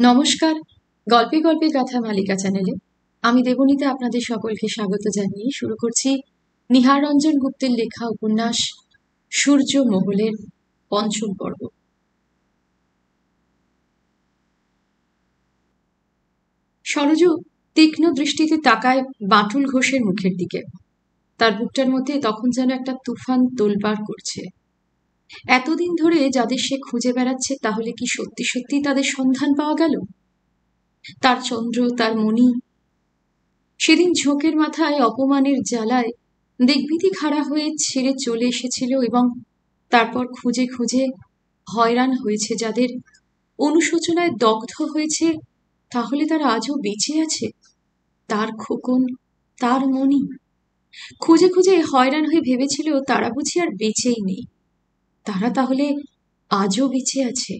নমস্কার। গল্পে গল্পে গাথা মালিকা চ্যানেলে আমি দেবনীতে আপনাদের সকলকে স্বাগত জানিয়ে শুরু করছি নিহার রঞ্জন গুপ্তের লেখা উপন্যাস সূর্য মহলের পঞ্চম পর্ব। সরজু তীক্ষ্ণ দৃষ্টিতে তাকায় বাঁটুল ঘোষের মুখের দিকে। তার বুকটার মধ্যে তখন যেন একটা তুফান তোলপাড় করছে। এতদিন ধরে যাদের সে খুঁজে বেড়াচ্ছে, তাহলে কি সত্যি সত্যি তাদের সন্ধান পাওয়া গেল? তার চন্দ্র, তার মণি সেদিন ঝোঁকের মাথায় অপমানের জ্বালায় দিগ্বিধি খাড়া হয়ে ছেড়ে চলে এসেছিল, এবং তারপর খুঁজে খুঁজে হয়রান হয়েছে যাদের, অনুশোচনায় দগ্ধ হয়েছে, তাহলে তারা আজও বেঁচে আছে। তার খোকন, তার মণি খুঁজে খুঁজে হয়রান হয়ে ভেবেছিল তারা বুঝি আর বেঁচেই নেই। তারা তাহলে আজও বেঁচে আছে।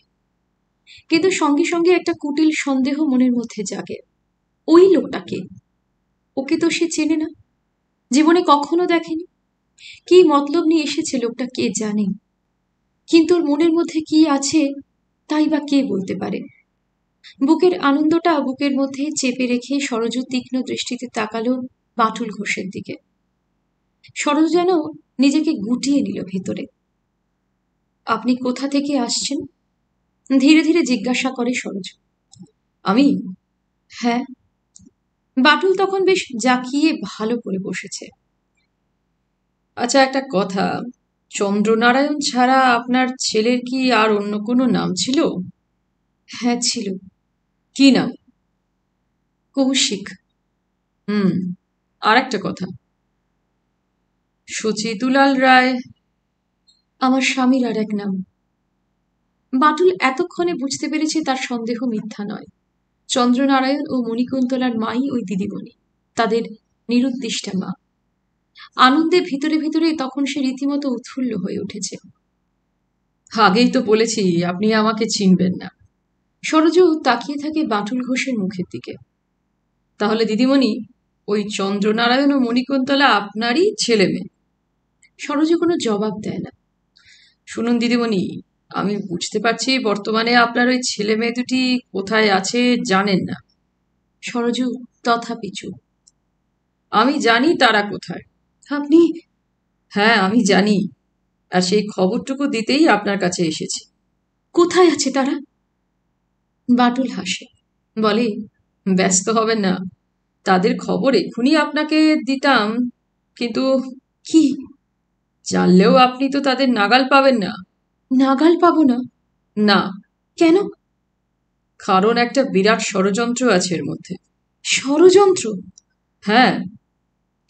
কিন্তু সঙ্গে সঙ্গে একটা কুটিল সন্দেহ মনের মধ্যে জাগে। ওই লোকটাকে, ওকে তো সে চেনে না, জীবনে কখনো দেখেনি। কি মতলব নিয়ে এসেছে লোকটা কে জানে, কিন্তু ওর মনের মধ্যে কি আছে তাই বা কে বলতে পারে? বুকের আনন্দটা বুকের মধ্যে চেপে রেখে সরজু তীক্ষ্ণ দৃষ্টিতে তাকালো বাঁটুল ঘোষের দিকে। সরজু যেন নিজেকে গুটিয়ে নিল ভেতরে। আপনি কোথা থেকে আসছেন? ধীরে ধীরে জিজ্ঞাসা করে সরজু। আমি? হ্যাঁ। বাঁটুল তখন বেশ জাকিয়ে ভালো করে বসেছে। আচ্ছা, একটা কথা, চন্দ্রনারায়ণ ছাড়া আপনার ছেলের কি আর অন্য কোনো নাম ছিল? হ্যাঁ ছিল। কি নাম? কৌশিক। হুম। আর একটা কথা, সুচিতুলাল রায় আমার স্বামীর আর এক নাম। বাঁটুল এতক্ষণে বুঝতে পেরেছে তার সন্দেহ মিথ্যা নয়। চন্দ্রনারায়ণ ও মণিকুন্তলার মাই ওই দিদিমণি, তাদের নিরুদ্দিষ্টা মা। আনন্দে ভিতরে ভিতরে তখন সে রীতিমতো উৎফুল্ল হয়ে উঠেছে। আগেই তো বলেছি আপনি আমাকে চিনবেন না। সরজু তাকিয়ে থাকে বাঁটুল ঘোষের মুখের দিকে। তাহলে দিদিমণি, ওই চন্দ্রনারায়ণ ও মণিকুন্তলা আপনারই ছেলে মেয়ে? সরজু কোনো জবাব দেয় না। শুনুন দিদিমণি, আমি বুঝতে পারছি বর্তমানে আপনার ওই ছেলে মেয়ে দুটি কোথায় আছে জানেন না। সরজু তথাপি চুপ। আমি জানি তারা কোথায়। আপনি? হ্যাঁ, আমি জানি, আর সেই খবরটুকু দিতেই আপনার কাছে এসেছি। কোথায় আছে তারা? বাঁটুল হাসে, বলে, ব্যস্ত হবেন না, তাদের খবর এক্ষুনি আপনাকে দিতাম, কিন্তু কি? জানলেও আপনি তো তাদের নাগাল পাবেন না। নাগাল পাবো না? না। কেন? কারণ একটা বিরাট ষড়যন্ত্র আছে এর মধ্যে। ষড়যন্ত্র? হ্যাঁ।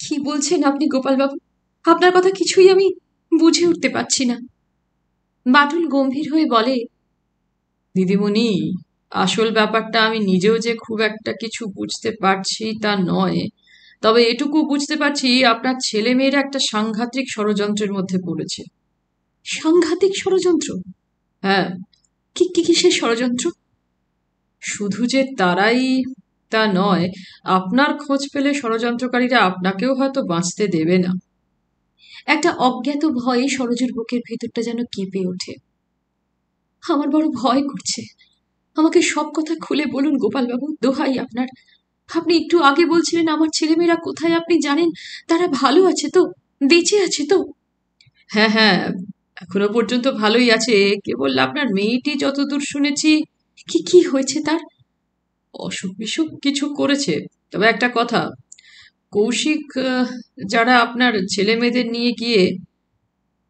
কি বলছেন আপনি গোপালবাবু? আপনার কথা কিছুই আমি বুঝে উঠতে পারছি না। বাঁটুল গম্ভীর হয়ে বলে, দিদিমণি, আসল ব্যাপারটা আমি নিজেও যে খুব একটা কিছু বুঝতে পারছি তা নয়, তবে এটুকু বুঝতে পারছি আপনার ছেলে মেয়েরা একটা সাংঘাতিক ষড়যন্ত্রের মধ্যে পড়েছে। সাংঘাতিক ষড়যন্ত্র? হ্যাঁ। কি কিসের ষড়যন্ত্র? শুধু যে তারাই তা নয়, আপনার খোঁজ পেলে ষড়যন্ত্রকারীরা আপনাকেও হয়তো বাঁচতে দেবে না। একটা অজ্ঞাত ভয়ে সরজুর বুকের ভেতরটা যেন কেঁপে ওঠে। আমার বড় ভয় করছে। আমাকে সব কথা খুলে বলুন গোপালবাবু, দোহাই আপনার। আপনি একটু আগে বলছিলেন আমার ছেলেমেয়েরা কোথায় আপনি জানেন, তারা ভালো আছে তো, বেঁচে আছে তো? হ্যাঁ হ্যাঁ, এখনো পর্যন্ত ভালোই আছে, কেবল আপনার মেয়েটি যতদূর শুনেছি। কি কি হয়েছে তার? অসুখ বিসুখ কিছু করেছে। তবে একটা কথা, কৌশিক যারা আপনার ছেলে মেয়েদের নিয়ে গিয়ে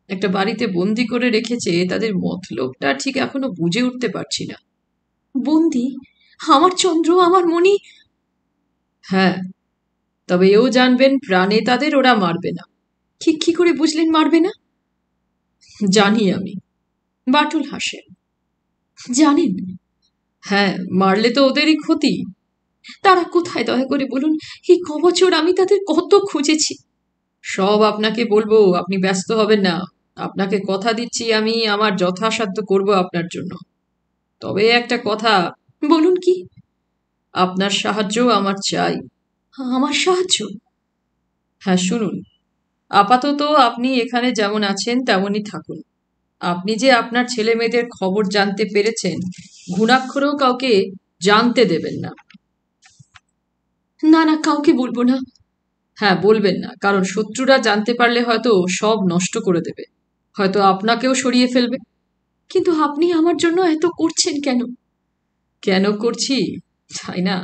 একটা বাড়িতে বন্দি করে রেখেছে, তাদের মতলবটা ঠিক এখনো বুঝে উঠতে পারছি না। বন্দি? আমার চন্দ্র, আমার মণি? হ্যাঁ, তবে এও জানবেন প্রাণে তাদের ওরা মারবে না। ঠিক কি করে বুঝলেন মারবে না? জানি আমি। বাঁটুল হাসে। জানেন? হ্যাঁ, মারলে তো ওদেরই ক্ষতি। তারা কোথায় দয়া করে বলুন, এই কবছর আমি তাদের কত খুঁজেছি। সব আপনাকে বলবো, আপনি ব্যস্ত হবেন না। আপনাকে কথা দিচ্ছি আমি আমার যথাসাধ্য করব আপনার জন্য। তবে একটা কথা। বলুন কি? আপনার সাহায্য আমার চাই। আমার সাহায্য? হ্যাঁ, শুনুন, আপাতত আপনি এখানে যেমন আছেন তেমনই থাকুন। আপনি যে আপনার ছেলে মেয়েদের খবর জানতে পেরেছেন, ঘুণাক্ষরেও কাউকে জানতে দেবেন না। না না, কাউকে বলবো না। হ্যাঁ, বলবেন না, কারণ শত্রুরা জানতে পারলে হয়তো সব নষ্ট করে দেবে, হয়তো আপনাকেও সরিয়ে ফেলবে। কিন্তু আপনি আমার জন্য এত করছেন কেন? কেন করছি, তাই না?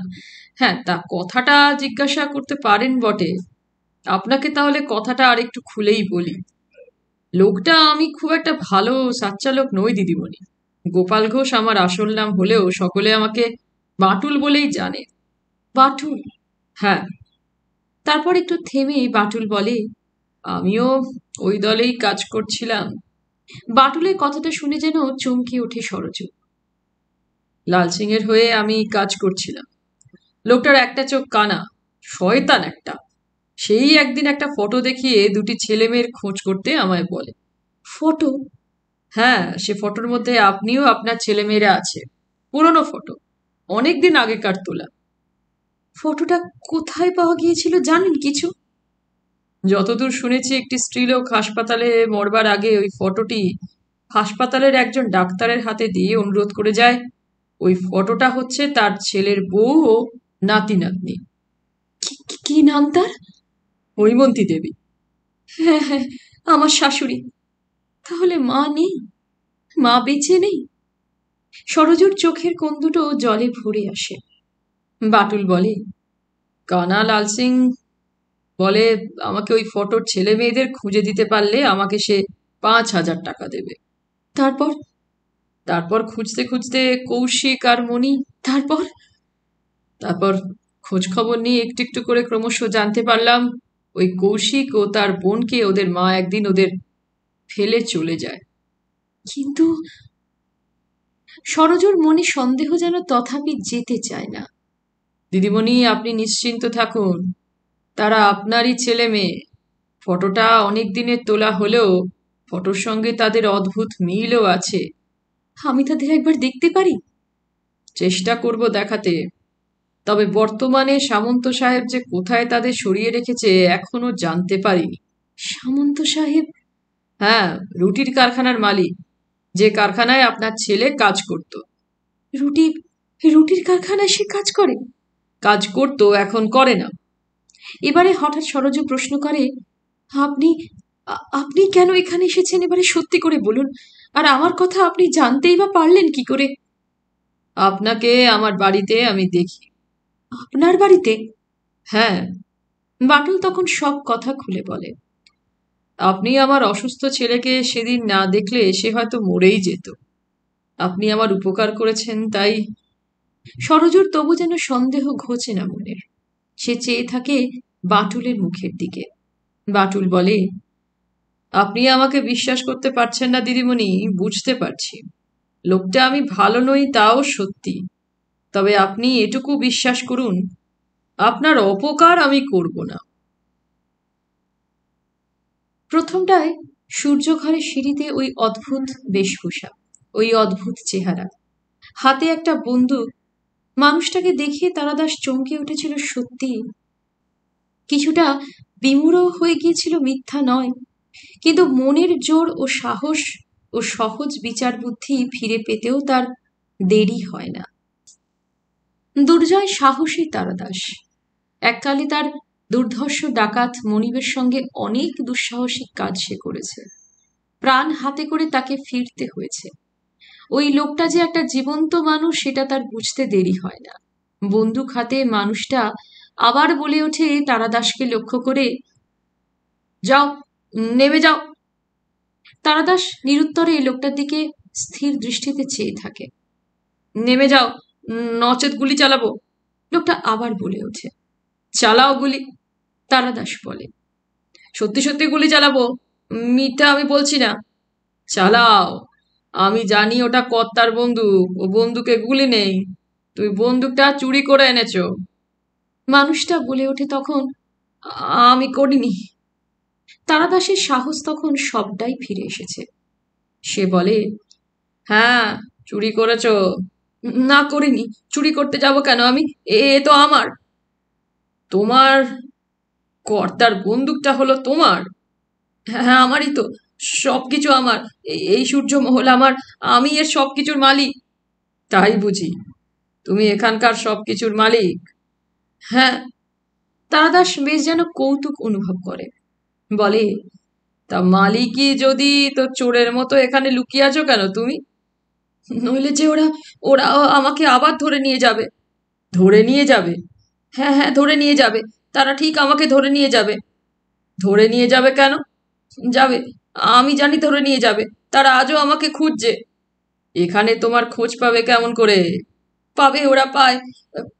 হ্যাঁ, তা কথাটা জিজ্ঞাসা করতে পারেন বটে। আপনাকে তাহলে কথাটা আর একটু খুলেই বলি। লোকটা আমি খুব একটা ভালো সাচ্চা লোক নই দিদিমণি। গোপাল ঘোষ আমার আসল নাম হলেও সকলে আমাকে বাটুল বলেই জানে। বাটুল? হ্যাঁ। তারপর একটু থেমে বাটুল বলে, আমিও ওই দলেই কাজ করছিলাম। বাটুলের কথাটা শুনে যেন চমকে ওঠে সরজু। লাল সিং এর হয়ে আমি কাজ করছিলাম। লোকটার একটা চোখ কানা, শয়তান একটা। সেই একদিন একটা ফটো দেখিয়ে দুটি ছেলে মেয়ের খোঁজ করতে আমায় বলে। ফটো? হ্যাঁ, সে ফটোর মধ্যে আপনিও আপনার ছেলেমেয়েরা আছে। পুরনো ফটো, অনেকদিন আগেকার তোলা। ফটোটা কোথায় পাওয়া গিয়েছিল জানেন কিছু? যতদূর শুনেছি, একটি স্ত্রীলোক হাসপাতালে মরবার আগে ওই ফটোটি হাসপাতালের একজন ডাক্তারের হাতে দিয়ে অনুরোধ করে যায় ওই ফটোটা হচ্ছে তার ছেলের বউ ও নাতি নাতনি। কি নাম তার? হৈমন্তী দেবী। হ্যাঁ হ্যাঁ, আমার শাশুড়ি। তাহলে মা নেই? মা বেঁচে নেই? সরজুর চোখের কোণ দুটো জলে ভরে আসে। বাটুল বলে, কানা লাল সিং বলে আমাকে ওই ফটোর ছেলে মেয়েদের খুঁজে দিতে পারলে আমাকে সে 5,000 টাকা দেবে। তারপর? তারপর খুঁজতে খুঁজতে কৌশিক আর মণি। তারপর? তারপর খোঁজ খবর নিয়ে একটু একটু করে ক্রমশ জানতে পারলাম ওই কৌশিক ও তার বোনকে ওদের মা একদিন ওদের ফেলে চলে যায়। কিন্তু সরজুর মনে সন্দেহ যেন তথাপি যেতে চায় না। দিদিমণি, আপনি নিশ্চিন্ত থাকুন, তারা আপনারই ছেলে মেয়ে। ফটোটা অনেক দিনের তোলা হলেও ফটোর সঙ্গে তাদের অদ্ভুত মিলও আছে। আমি তাদের একবার দেখতে পারি? চেষ্টা করব দেখাতে, তবে বর্তমানে সামন্ত সাহেব যে কোথায় তাদের সরিয়ে রেখেছে এখনো জানতে পারিনি। সামন্ত সাহেব? হ্যাঁ, রুটির কারখানার মালিক, যে কারখানায় আপনার ছেলে কাজ করত। রুটি? রুটির কারখানায় সে কাজ করে? কাজ করত, এখন করে না। এবারে হঠাৎ সরজু প্রশ্ন করে, আপনি আপনি কেন এখানে এসেছেন? এবারে সত্যি করে বলুন। আর আমার কথা আপনি জানতেই বা পারলেন কি করে? আপনাকে আমার বাড়িতে আমি দেখি। আপনার বাড়িতে? হ্যাঁ। বাটুল তখন সব কথা খুলে বলে। আপনি আমার অসুস্থ ছেলেকে সেদিন না দেখলে সে হয়তো মরেই যেত। আপনি আমার উপকার করেছেন, তাই। সরজুর তবু যেন সন্দেহ ঘোচে না মনের। সে চেয়ে থাকে বাটুলের মুখের দিকে। বাটুল বলে, আপনি আমাকে বিশ্বাস করতে পারছেন না দিদিমণি, বুঝতে পারছি। লোকটা আমি ভালো নই তাও সত্যি, তবে আপনি এটুকু বিশ্বাস করুন, আপনার অপকার আমি করব না। প্রথমটায় সূর্যঘরের সিঁড়িতে ওই অদ্ভুত বেশভূষা, ওই অদ্ভুত চেহারা, হাতে একটা বন্দুক, মানুষটাকে দেখে তারাদাস চমকে উঠেছিল সত্যি। কিছুটা বিমূঢ় হয়ে গিয়েছিল, মিথ্যা নয়। কিন্তু মনের জোর ও সাহস ও সহজ বিচার বুদ্ধি ফিরে পেতেও তার দেরি হয় না। দুর্জয় সাহসী তারাদাস। এককালে তার দুর্ধর্ষ ডাকাত মনিবের সঙ্গে অনেক দুঃসাহসিক কাজ সে করেছে। প্রাণ হাতে করে তাকে ফিরতে হয়েছে। ওই লোকটা যে একটা জীবন্ত মানুষ সেটা তার বুঝতে দেরি হয় না। বন্দুক হাতে মানুষটা আবার বলে ওঠে তারাদাসকে লক্ষ্য করে, যাও, নেমে যাও। তারাদাস নিরুত্তরে এই লোকটার দিকে স্থির দৃষ্টিতে চেয়ে থাকে। নেমে যাও, নচেত গুলি চালাবো। লোকটা আবার বলে ওঠে। চালাও গুলি। তারাদাস বলে, সত্যি সত্যি গুলি চালাবো, মিথ্যা আমি বলছি না। চালাও, আমি জানি ওটা কর্তার বন্দুক, ও বন্দুকে গুলি নেই। তুই বন্দুকটা চুরি করে এনেছো। মানুষটা বলে ওঠে তখন, আমি করিনি। তারাদাসের সাহস তখন সবটাই ফিরে এসেছে। সে বলে, হ্যাঁ, চুরি করেছো। না, করিনি। চুরি করতে যাব কেন আমি? এ তো আমার। তোমার? কর্তার বন্দুকটা হলো তোমার? হ্যাঁ, আমারই তো। সবকিছু আমার। এই সূর্যমহল আমার, আমি এর সবকিছুর মালিক। তাই বুঝি? তুমি এখানকার সবকিছুর মালিক? হ্যাঁ। তারাদাস বেশ যেন কৌতুক অনুভব করে, বলে, তা মালিকই যদি, তো চোরের মতো এখানে লুকিয়ে আছো কেন তুমি? নইলে যে ওরা ওরা আমাকে আবার ধরে নিয়ে যাবে। ধরে নিয়ে যাবে? হ্যাঁ হ্যাঁ, ধরে নিয়ে যাবে, তারা ঠিক আমাকে ধরে নিয়ে যাবে। ধরে নিয়ে যাবে কেন? যাবে, আমি জানি ধরে নিয়ে যাবে, তারা আজও আমাকে খুঁজছে। এখানে তোমার খোঁজ পাবে কেমন করে? পাবে, ওরা পায়।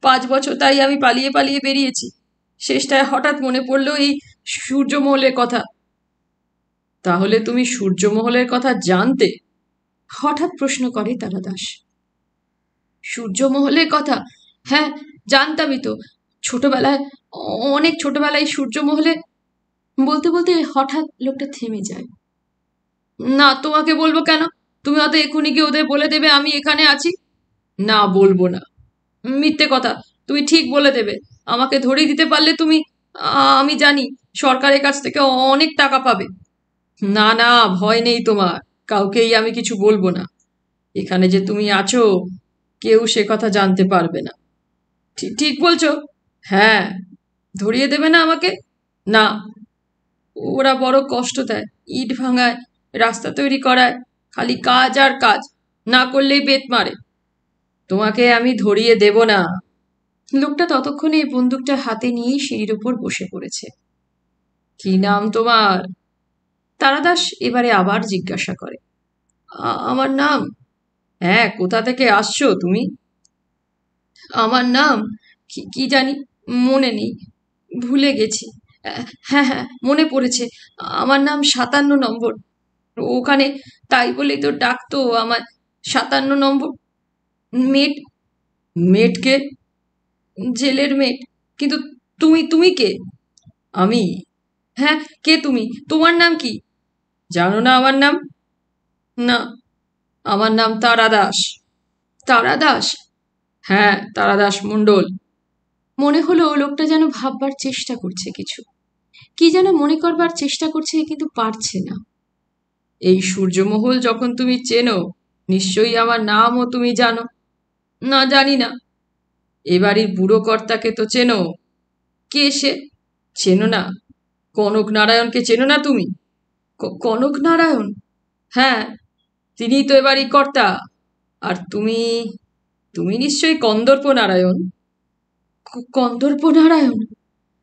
5 বছর তাই আমি পালিয়ে পালিয়ে বেরিয়েছি। শেষটায় হঠাৎ মনে পড়লো এই সূর্যমহলের কথা। তাহলে তুমি সূর্যমহলের কথা জানতে? হঠাৎ প্রশ্ন করে তারাদাস। সূর্যমহলের কথা? হ্যাঁ, জানতামই তো। ছোটবেলায়, অনেক ছোটবেলায় সূর্যমহলে। বলতে বলতে হঠাৎ লোকটা থেমে যায়। না, তোমাকে বলবো কেন? তুমি হয়তো এক্ষুনি গিয়ে ওদের বলে দেবে আমি এখানে আছি। না, বলবো না। মিথ্যে কথা, তুমি ঠিক বলে দেবে। আমাকে ধরিয়ে দিতে পারলে তুমি, আমি জানি, সরকারের কাছ থেকে অনেক টাকা পাবে। না না, ভয় নেই তোমার, কাউকেই আমি কিছু বলবো না। এখানে যে তুমি আছো, কেউ সে কথা জানতে পারবে না। ঠিক বলছো? হ্যাঁ। ধরিয়ে দেবে না আমাকে? না। ওরা বড় কষ্ট দেয়, ইট ভাঙায়, রাস্তা তৈরি করায়, খালি কাজ আর কাজ, না করলেই বেত মারে। তোমাকে আমি ধরিয়ে দেব না। লোকটা ততক্ষণে বন্দুকটা হাতে নিয়েই সিঁড়ির উপর বসে পড়েছে। কি নাম তোমার? তারাদাস এবারে আবার জিজ্ঞাসা করে। আমার নাম? হ্যাঁ, কোথা থেকে আসছো তুমি? আমার নাম কি জানি, মনে নেই, ভুলে গেছি। হ্যাঁ হ্যাঁ, মনে পড়েছে, আমার নাম 57 নম্বর। ওখানে তাই বলেই তো ডাকতো আমার, 57 নম্বর। মেট। মেটকে? জেলের মেট। কিন্তু তুমি তুমি কে? আমি? হ্যাঁ, কে তুমি? তোমার নাম কি? জানো না আমার নাম? না। আমার নাম তারাদাস। তারাদাস? হ্যাঁ, তারাদাস মণ্ডল। মনে হলো লোকটা যেন ভাববার চেষ্টা করছে কিছু, কি যেন মনে করবার চেষ্টা করছে, কিন্তু পারছে না। এই সূর্যমহল যখন তুমি চেনো, নিশ্চয়ই আমার নামও তুমি জানো। না, জানি না। এ বাড়ির বুড়ো কর্তাকে তো চেনো? কে সে? চেনো না? কনক নারায়ণকে চেনো না তুমি? কনক নারায়ণ? হ্যাঁ, তিনিই তো এবারই কর্তা। আর তুমি, তুমি নিশ্চয়ই কন্দর্প নারায়ণ। কন্দর্প নারায়ণ?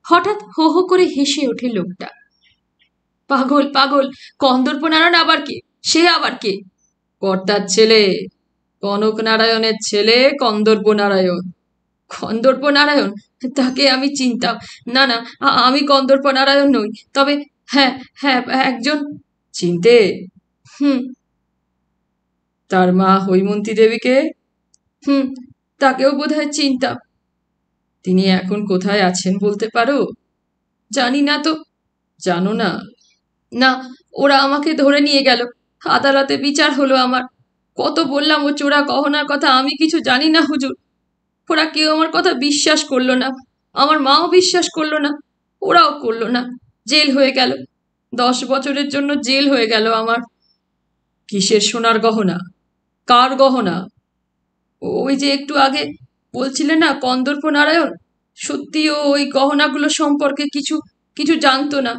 হঠাৎ হো হো করে হেসে ওঠে লোকটা। পাগল পাগল, কন্দর্প নারায়ণ আবার কে? সে আবার কে? কর্তার ছেলে, কনক নারায়ণের ছেলে কন্দর্প নারায়ণ। কন্দর্প নারায়ণ? তাকে আমি চিনতাম। না না, আমি কন্দর্প নারায়ণ নই। তবে হ্যাঁ হ্যাঁ, একজন। চিনতে? হুম। তার মা হৈমন্তী দেবীকে? হুম, তাকেও বোধহয় চিনতাম। তিনি এখন কোথায় আছেন বলতে পারো? জানি না তো। জানো না? না, ওরা আমাকে ধরে নিয়ে গেল, আদালতে বিচার হলো আমার। কত বললাম ও চোরা গহনার কথা আমি কিছু জানি না হুজুর। ওরা কেউ আমার কথা বিশ্বাস করলো না, আমার মাও বিশ্বাস করলো না, ওরাও করলো না। জেল হয়ে গেল, 10 বছরের জন্য জেল হয়ে গেল আমার। কিসের সোনার গহনা? কার গহনা? ওই যে একটু আগে বলছিলে না কন্দর্প নারায়ণ, সত্যি ও ওই গহনাগুলো সম্পর্কে কিছু কিছু জানতো না।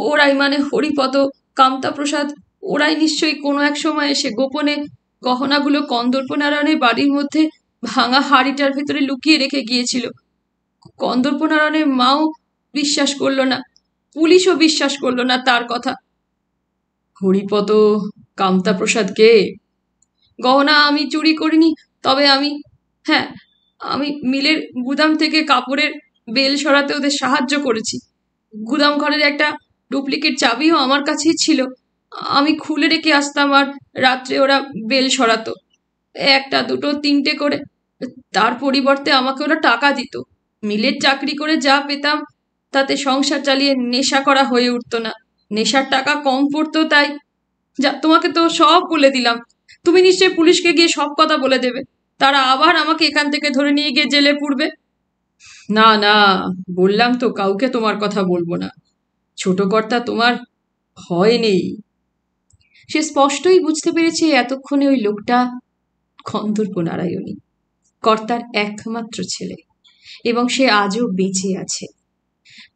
ওরাই মানে হরিপদ, কামতা প্রসাদ, ওরাই নিশ্চয়ই কোনো এক সময় এসে গোপনে গহনাগুলো কন্দর্প নারায়ণের বাড়ির মধ্যে ভাঙা হাড়িটার ভেতরে লুকিয়ে রেখে গিয়েছিল। কন্দর্প নারায়ণের মাও বিশ্বাস করলো না, পুলিশও বিশ্বাস করলো না তার কথা। হরিপদ কামতা প্রসাদ কে? গহনা আমি চুরি করিনি, তবে আমি, হ্যাঁ, আমি মিলের গুদাম থেকে কাপড়ের বেল সরাতে ওদের সাহায্য করেছি। গুদাম ঘরের একটা ডুপ্লিকেট চাবিও আমার কাছেই ছিল, আমি খুলে রেখে আসতাম, আর রাত্রে ওরা বেল সরাতো, একটা দুটো তিনটে করে। তার পরিবর্তে আমাকে ওরা টাকা দিত। মিলের চাকরি করে যা পেতাম তাতে সংসার চালিয়ে নেশা করা হয়ে উঠতো না, নেশার টাকা কম পড়তো, তাই। যা, তোমাকে তো সব বলে দিলাম। তুমি নিশ্চয়ই পুলিশকে গিয়ে সব কথা বলে দেবে, তারা আবার আমাকে এখান থেকে ধরে নিয়ে গিয়ে জেলে পুরবে। না না, বললাম তো কাউকে তোমার কথা বলবো না। ছোট কর্তা তোমার ভয় নেই। সে স্পষ্টই বুঝতে পেরেছে এতক্ষণে ওই লোকটা কন্দর্প নারায়ণী। কর্তার একমাত্র ছেলে, এবং সে আজও বেঁচে আছে।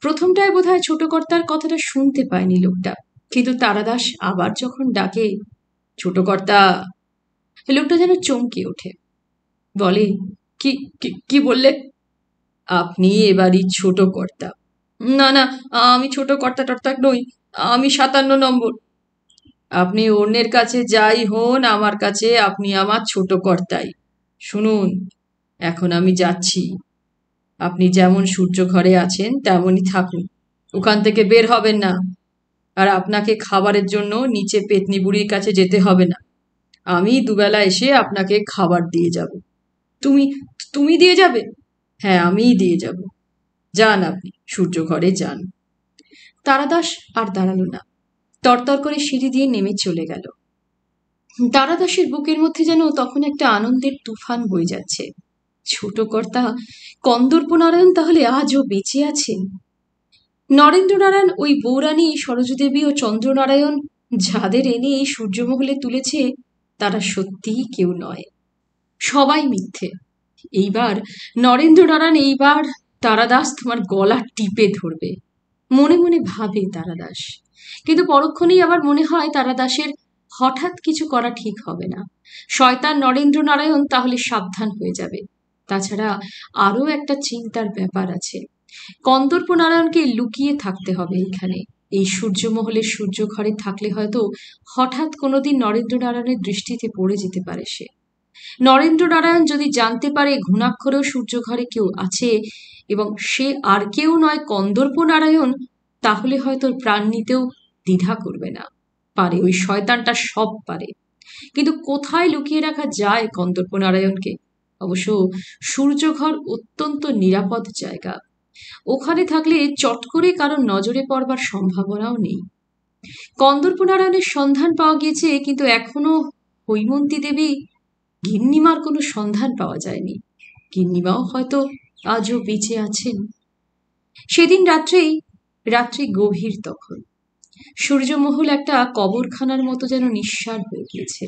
প্রথমটায় বোধহয় ছোট কর্তার কথাটা শুনতে পায়নি লোকটা, কিন্তু তারাদাস আবার যখন ডাকে, ছোট কর্তা, লোকটা যেন চমকে ওঠে, বলে, কি কি কি বললে? আপনি এবারই ছোট কর্তা। না না, আমি ছোট কর্তা টর্তা নই, আমি 57 নম্বর। আপনি অন্যের কাছে যাই হন, আমার কাছে আপনি আমার ছোট কর্তাই। শুনুন, এখন আমি যাচ্ছি। আপনি যেমন সূর্য ঘরে আছেন তেমনই থাকুন, ওখান থেকে বের হবেন না। আর আপনাকে খাবারের জন্য নিচে পেতনি বুড়ির কাছে যেতে হবে না, আমি দুবেলা এসে আপনাকে খাবার দিয়ে যাব। তুমি তুমি দিয়ে যাবে? হ্যাঁ, আমিই দিয়ে যাব। যান, আপনি সূর্য ঘরে যান। তারাদাস আর দাঁড়ালো না, তরতর করে সিঁড়ি দিয়ে নেমে চলে গেল। তারাদাসের বুকের মধ্যে যেন তখন একটা আনন্দের তুফান বয়ে যাচ্ছে। ছোট কর্তা কন্দর্পনারায়ণ তাহলে আজও বেঁচে আছেন। নরেন্দ্রনারায়ণ, ওই বৌরানী, সরোজদেবী ও চন্দ্রনারায়ণ যাদের এনে এই সূর্যমহলে তুলেছে, তারা সত্যিই কেউ নয়, সবাই মিথ্যে। এইবার নরেন্দ্রনারায়ণ, এইবার তারাদাস তোমার গলা টিপে ধরবে, মনে মনে ভাবে তারাদাস। কিন্তু পরক্ষণেই আবার মনে হয় তারাদাসের হঠাৎ কিছু করা ঠিক হবে না। শয়তান নরেন্দ্রনারায়ণ তাহলে সাবধান হয়ে যাবে। তাছাড়া আরও একটা চিন্তার ব্যাপার আছে। কন্দর্পনারায়ণকে লুকিয়ে থাকতে হবে এইখানে। এই সূর্যমহলের সূর্য ঘরে থাকলে হয়তো হঠাৎ কোনোদিন নরেন্দ্রনারায়ণের দৃষ্টিতে পড়ে যেতে পারে সে। নরেন্দ্রনারায়ণ যদি জানতে পারে ঘুণাক্ষরেও সূর্য ঘরে কেউ আছে এবং সে আর কেউ নয় কন্দর্পনারায়ণ, তাহলে হয়তো প্রাণ নিতেও দ্বিধা করবে না। পারে, ওই শয়তানটা সব পারে। কিন্তু কোথায় লুকিয়ে রাখা যায় কন্দর্পনারায়ণকে? অবশ্য সূর্যঘর অত্যন্ত নিরাপদ জায়গা, ওখানে থাকলে চট করে কারোর নজরে পড়বার সম্ভাবনাও নেই। কন্দর্পনারায়ণের সন্ধান পাওয়া গিয়েছে, কিন্তু এখনো হৈমন্তী দেবী গিন্নিমার কোনো সন্ধান পাওয়া যায়নি। গিন্নিমাও হয়তো আজও বেঁচে আছেন। সেদিন রাত্রি গভীর। তখন সূর্যমহল একটা কবরখানার মতো যেন নিঃসার হয়ে গিয়েছে।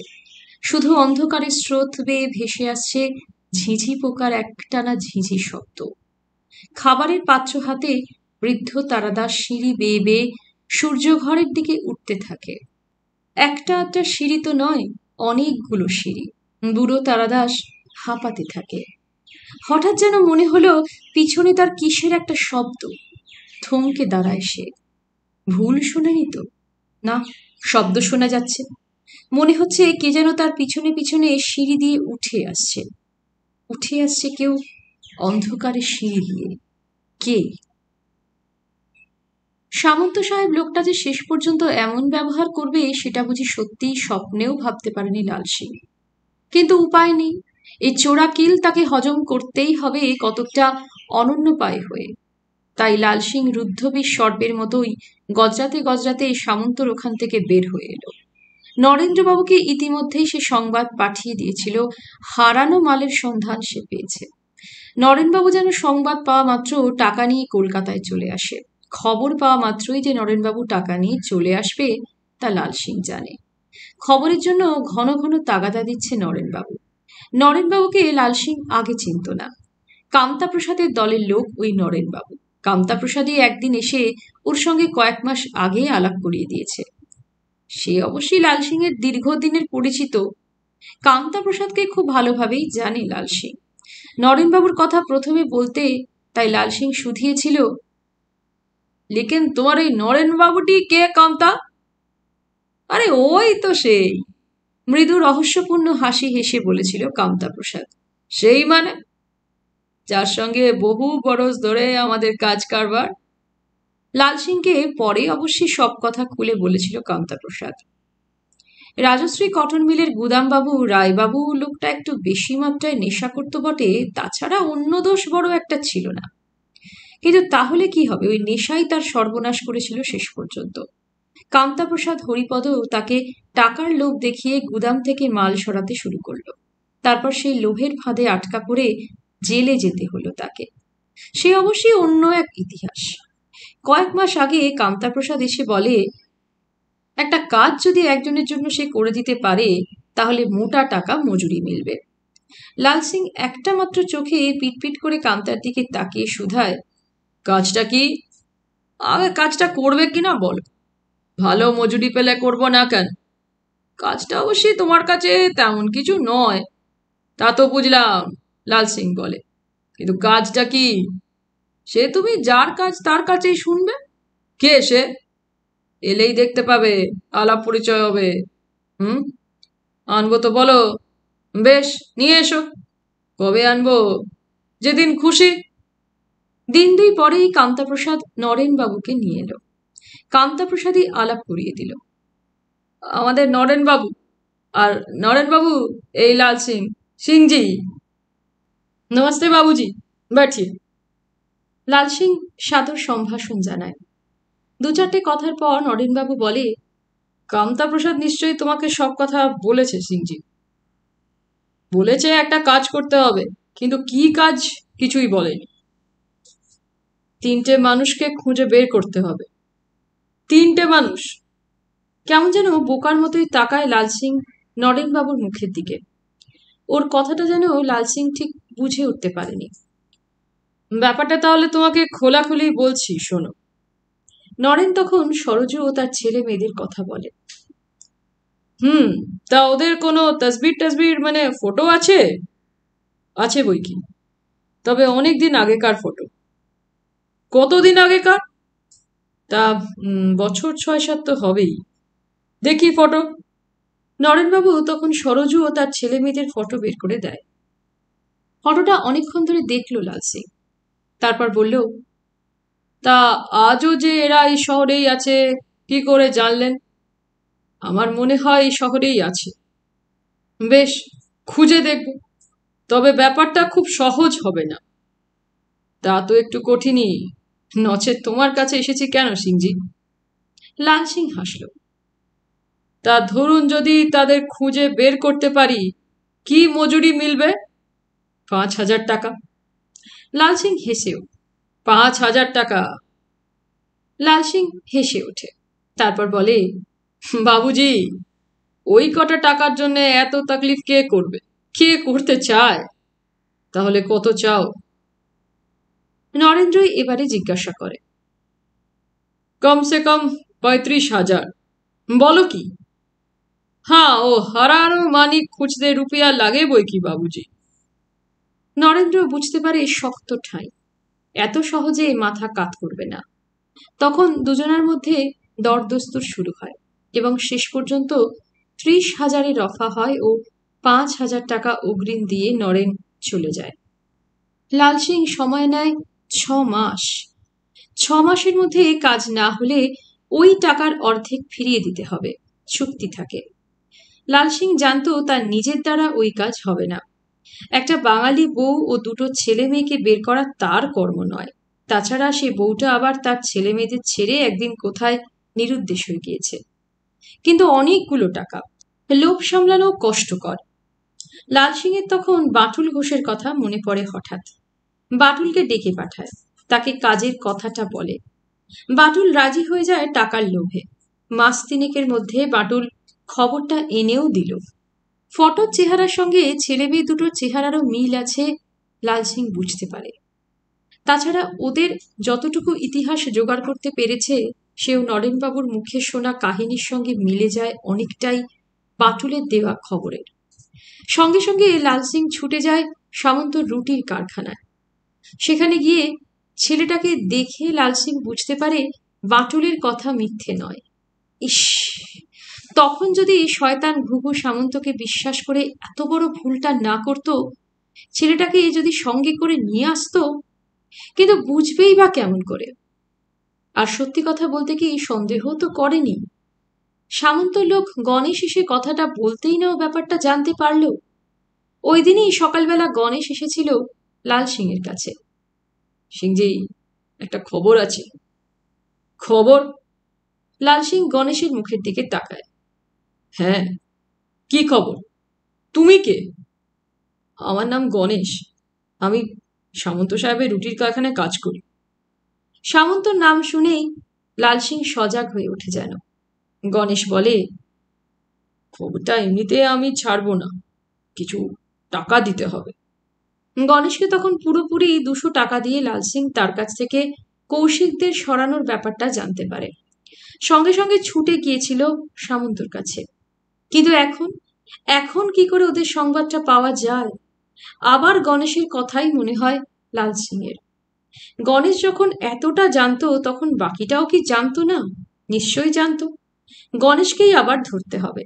শুধু অন্ধকারের স্রোত বেয়ে ভেসে আসছে ঝিঝি পোকার একটানা ঝিঝি শব্দ। খাবারের পাত্র হাতে বৃদ্ধ তারাদাস সিঁড়ি বেয়ে বেয়ে সূর্যঘরের দিকে উঠতে থাকে। একটা আধটা সিঁড়ি তো নয়, অনেকগুলো সিঁড়ি। বুড়ো তারাদাস হাঁপাতে থাকে। হঠাৎ যেন মনে হলো পিছনে তার কিসের একটা শব্দ। থমকে দাঁড়ায় সে। ভুল শোনেনি তো? না, শব্দ শোনা যাচ্ছে। মনে হচ্ছে কে যেন তার পিছনে পিছনে সিঁড়ি দিয়ে উঠে আসছে কেউ অন্ধকারের সিঁড়ি দিয়ে। কে? সামন্ত সাহেব লোকটা যে শেষ পর্যন্ত এমন ব্যবহার করবে সেটা বুঝি সত্যিই স্বপ্নেও ভাবতে পারেনি লাল সিং। কিন্তু উপায় নেই, এই চোরাকিল তাকে হজম করতেই হবে কতকটা অনন্যপায় হয়ে। তাই লাল সিং রুদ্ধবীর সর্পের মতোই গজরাতে গজরাতে সামন্তর ওখান থেকে বের হয়ে এলো। নরেন্দ্রবাবুকে ইতিমধ্যেই সে সংবাদ পাঠিয়ে দিয়েছিল, হারানো মালের সন্ধান সে পেয়েছে। নরেনবাবু যেন সংবাদ পাওয়া মাত্র টাকা নিয়ে কলকাতায় চলে আসে। খবর পাওয়া মাত্রই যে নরেনবাবু টাকা নিয়ে চলে আসবে তা লাল সিং জানে। খবরের জন্য ঘন ঘন তাগাদা দিচ্ছে নরেনবাবু। নরেনবাবুকে লাল সিং আগে চিনত না। কামতাপ্রসাদের দলের লোক ওই নরেনবাবু। কামতাপ্রসাদই একদিন এসে ওর সঙ্গে কয়েক মাস আগে আলাপ করিয়ে দিয়েছে। সে অবশ্যই লাল সিংয়ের দীর্ঘদিনের পরিচিত। কামতাপ্রসাদকে খুব ভালোভাবেই জানে লাল সিং। নরেনবাবুর কথা প্রথমে বলতে তাই লাল সিং শুধিয়েছিল, লেকিন তোমার এই নরেনবাবুটি কে কামতা? আরে ওই তো সেই, মৃদু রহস্যপূর্ণ হাসি হেসে বলেছিল কামতাপ্রসাদ। সেই মানে? যার সঙ্গে বহু বরস ধরে আমাদের কাজ কারবার। লাল সিংকে পরে অবশ্যই সব কথা খুলে বলেছিল কামতাপ্রসাদ। রাজশ্রী কটন মিলের গুদামবাবু রায়বাবু লোকটা একটু বেশি মাত্রায় নেশা করত বটে, তাছাড়া অন্য দোষ বড় একটা ছিল না। কিন্তু তাহলে কি হবে, ওই নেশাই তার সর্বনাশ করেছিল শেষ পর্যন্ত। কামতাপ্রসাদ হরিপদ তাকে টাকার লোভ দেখিয়ে গুদাম থেকে মাল সরাতে শুরু করলো। তারপর সেই লোভের ফাঁদে আটকা পড়ে জেলে যেতে হলো তাকে। সে অবশ্যই অন্য এক ইতিহাস। কয়েক মাস আগে কামতাপ্রসাদ এসে বলে, একটা কাজ যদি একজনের জন্য সে করে দিতে পারে তাহলে মোটা টাকা মজুরি মিলবে। লাল সিং একটা মাত্র চোখে পিটপিট করে কান্তার দিকে তাকিয়ে শুধায়, কাজটা কি? আগে কাজটা করবে কিনা বলো। ভালো মজুরি পেলে করব না কেন? কাজটা অবশ্যই তোমার কাছে তেমন কিছু নয়, তা তো বুঝলাম, লাল সিং বলে, কিন্তু কাজটা কি? সে তুমি যার কাজ তার কাছেই শুনবে। কে সে? এলেই দেখতে পাবে, আলাপ পরিচয় হবে। হুম, আনবো তো বলো। বেশ, নিয়ে এসো। কবে আনবো? যেদিন খুশি। দিন দুই পরেই কান্তাপ্রসাদ নরেন বাবুকে নিয়ে এলো। কান্তাপ্রসাদই আলাপ করিয়ে দিল। আমাদের নরেন বাবু। আর নরেন বাবু এই লাল সিং, সিংজি। নমস্তে বাবুজি, बैठिए। লাল সিং সাদর সম্ভাষণ জানায়। দু চারটে কথার পর নরেনবাবু বলে, কান্তাপ্রসাদ নিশ্চয়ই তোমাকে সব কথা বলেছে সিংজি। বলেছে একটা কাজ করতে হবে, কিন্তু কি কাজ কিছুই বলেনি। 3টে মানুষকে খুঁজে বের করতে হবে। 3টে মানুষ? কেমন যেন বোকার মতোই তাকায় লাল সিং নরেনবাবুর মুখের দিকে। ওর কথাটা যেন লাল সিং ঠিক বুঝে উঠতে পারেনি। ব্যাপারটা তাহলে তোমাকে খোলাখুলি বলছি, শোনো। নরেন তখন সরজু ও তার ছেলে মেয়েদের কথা বলে। হুম, তা ওদের কোনো তসবির টসবির মানে ফটো আছে? আছে বই কি, তবে অনেক দিন আগেকার ফটো। কতদিন আগেকার? তা বছর 6-7 তো হবেই। দেখি ফটো। নরেনবাবু তখন সরজু ও তার ছেলে মেয়েদের ফটো বের করে দেয়। ফটোটা অনেকক্ষণ ধরে দেখলো লাল সিং, তারপর বলল, তা আজও যে এরা এই শহরেই আছে কি করে জানলেন? আমার মনে হয় এই শহরেই আছে। বেশ, খুঁজে দেখব, তবে ব্যাপারটা খুব সহজ হবে না। তা তো একটু কঠিনই, নচেৎ তোমার কাছে এসেছি কেন সিংজি? লাল সিং হাসল। তা ধরুন যদি তাদের খুঁজে বের করতে পারি, কি মজুরি মিলবে? 5,000 টাকা। লাল সিং হেসে ওঠে। 5,000 টাকা? লাল সিং হেসে ওঠে, তারপর বলে, বাবুজি, ওই কটা টাকার জন্য এত তাকলিফ কে করবে? কে করতে চায়? তাহলে কত চাও? নরেন্দ্রই এবারে জিজ্ঞাসা করে, কমসে কম 35,000। বলো কি? হ্যাঁ, ও হারানো মানিক খুঁজতে রুপিয়া লাগে বই কি বাবুজি। নরেন্দ্র বুঝতে পারে শক্ত ঠাঁই, এত সহজে মাথা কাত করবে না। তখন দুজনের মধ্যে দরদস্তুর শুরু হয় এবং শেষ পর্যন্ত 30,000-এ রফা হয় ও 5,000 টাকা অগ্রিম দিয়ে নরেন চলে যায়। লাল সিং সময় নেয় 6 মাস। 6 মাসের মধ্যে কাজ না হলে ওই টাকার অর্ধেক ফিরিয়ে দিতে হবে, চুক্তি থাকে। লাল সিং জানতো তার নিজের দ্বারা ওই কাজ হবে না। একটা বাঙালি বউ ও দুটো ছেলে মেয়েকে বের করা তার কর্ম নয়। তাছাড়া সে বউটা আবার তার ছেলে মেয়েদের ছেড়ে একদিন কোথায় নিরুদ্দেশ হয়ে গিয়েছে। কিন্তু অনেকগুলো টাকা, লোভ সামলানো কষ্টকর। লাল সিংয়ের তখন বাটুল ঘোষের কথা মনে পড়ে হঠাৎ। বাটুলকে ডেকে পাঠায়, তাকে কাজের কথাটা বলে। বাটুল রাজি হয়ে যায় টাকার লোভে। মাস তিনেকের মধ্যে বাটুল খবরটা এনেও দিল। ফটোর চেহারার সঙ্গে ছেলে মেয়ে দুটোর চেহারারও মিল আছে লাল সিং বুঝতে পারে। তাছাড়া ওদের যতটুকু ইতিহাস জোগাড় করতে পেরেছে সেও নরেনবাবুর মুখে শোনা কাহিনীর সঙ্গে মিলে যায় অনেকটাই বাটুলের দেওয়া খবরের। সঙ্গে সঙ্গে লাল সিং ছুটে যায় সামন্ত রুটির কারখানায়। সেখানে গিয়ে ছেলেটাকে দেখে লাল সিং বুঝতে পারে বাটুলের কথা মিথ্যে নয়। ইস, তখন যদি শয়তান ঘুঘু সামন্তকে বিশ্বাস করে এত বড় ভুলটা না করত, ছেলেটাকে যদি সঙ্গে করে নিয়ে আসতো। কিন্তু বুঝবেই বা কেমন করে? আর সত্যি কথা বলতে কি সন্দেহ তো করেনি। সামন্ত লোক গণেশ এসে কথাটা বলতেই না ও ব্যাপারটা জানতে পারল। ওই দিনই সকালবেলা গণেশ এসেছিল লাল সিং এর কাছে। সিংজি, একটা খবর আছে। খবর? লাল সিং গণেশের মুখের দিকে তাকায়। হ্যাঁ, কি খবর? তুমি কে? আমার নাম গণেশ, আমি সামন্ত সাহেবের রুটির কারখানায় কাজ করি। সামন্তর নাম শুনেই লাল সিং সজাগ হয়ে ওঠে যেন। গণেশ বলে, খবরটা এমনিতে আমি ছাড়বো না, কিছু টাকা দিতে হবে। গণেশকে তখন পুরোপুরি 200 টাকা দিয়ে লাল সিং তার কাছ থেকে কৌশিকদের সরানোর ব্যাপারটা জানতে পারে। সঙ্গে সঙ্গে ছুটে গিয়েছিল সামন্তর কাছে। কিন্তু এখন এখন কি করে ওদের সংবাদটা পাওয়া যায়? আবার গণেশের কথাই মনে হয় লাল সিং এর। গণেশ যখন এতটা জানতো তখন বাকিটাও কি জানতো না? নিশ্চয়ই জানতো। গণেশকেই আবার ধরতে হবে।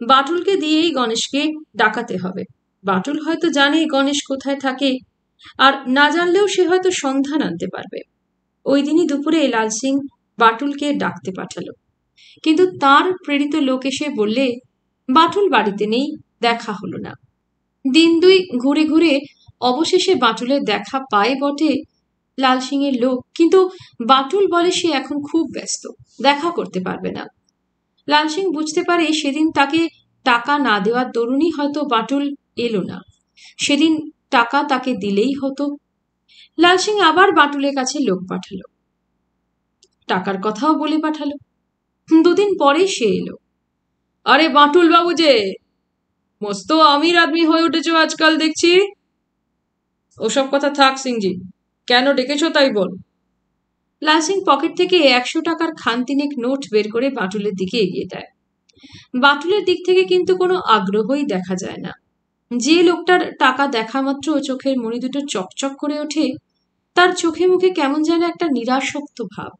বাটুলকে দিয়েই গণেশকে ডাকাতে হবে। বাটুল হয়তো জানে গণেশ কোথায় থাকে, আর না জানলেও সে হয়তো সন্ধান আনতে পারবে। ওই দিনই দুপুরে লাল সিং বাটুলকে ডাকতে পাঠালো, কিন্তু তার প্রেরিত লোক এসে বললে বাটুল বাড়িতে নেই, দেখা হলো না। দিন দুই ঘুরে ঘুরে অবশেষে বাটুলের দেখা পায় বটে লাল সিং এর লোক, কিন্তু বাটুল বলে সে এখন খুব ব্যস্ত, দেখা করতে পারবে না। লাল সিং বুঝতে পারে সেদিন তাকে টাকা না দেওয়ার দরুনই হয়তো বাটুল এলো না। সেদিন টাকা তাকে দিলেই হতো। লাল সিং আবার বাটুলের কাছে লোক পাঠালো, টাকার কথাও বলে পাঠালো। দুদিন পরেই সে এলো। আরে বাটুল বাবু যে, মস্ত আমির আদমি হয়ে উঠেছ আজকাল দেখছি। ওসব কথা থাক সিংজি, কেন ডেকেছো তাই বল। লাল সিং পকেট থেকে 100 টাকার খানতিনেক নোট বের করে বাটুলের দিকে এগিয়ে দেয়। বাটুলের দিক থেকে কিন্তু কোনো আগ্রহই দেখা যায় না। যে লোকটার টাকা দেখা মাত্র চোখের মণি দুটো চকচক করে ওঠে, তার চোখে মুখে কেমন যেন একটা নিরাসক্ত ভাব।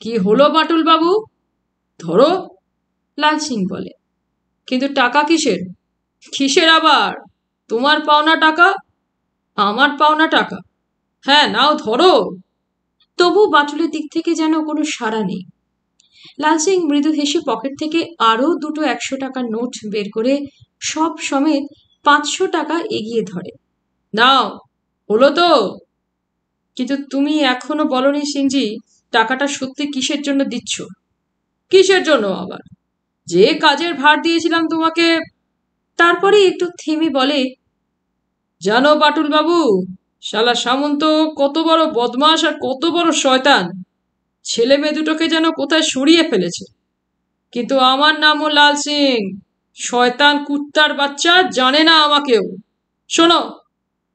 কি হলো বাটুল বাবু, ধরো। লাল সিং বলে। কিন্তু টাকা কিসের? কিসের আবার? তোমার পাওনা টাকা, আমার পাওনা টাকা। হ্যাঁ, নাও ধরো। তবু বাটুলের দিক থেকে যেন কোনো সাড়া নেই। লাল সিং মৃদু হেসে পকেট থেকে আরো দুটো 100 টাকার নোট বের করে সব সমেত 500 টাকা এগিয়ে ধরে। নাও, হলো তো। কিন্তু তুমি এখনো বলনি সিংজি, টাকাটা সত্যি কিসের জন্য দিচ্ছ? কিসের জন্য আবার? যে কাজের ভার দিয়েছিলাম তোমাকে। তারপরে একটু থেমে বলে, জানো বাটুল বাবু, শালা সামন্ত কত বড় বদমাস আর কত বড় শয়তান। ছেলে মেয়ে দুটোকে যেন কোথায় সরিয়ে ফেলেছে। কিন্তু আমার নামও লাল সিং। শয়তান কুত্তার বাচ্চা জানে না আমাকেও। শোনো,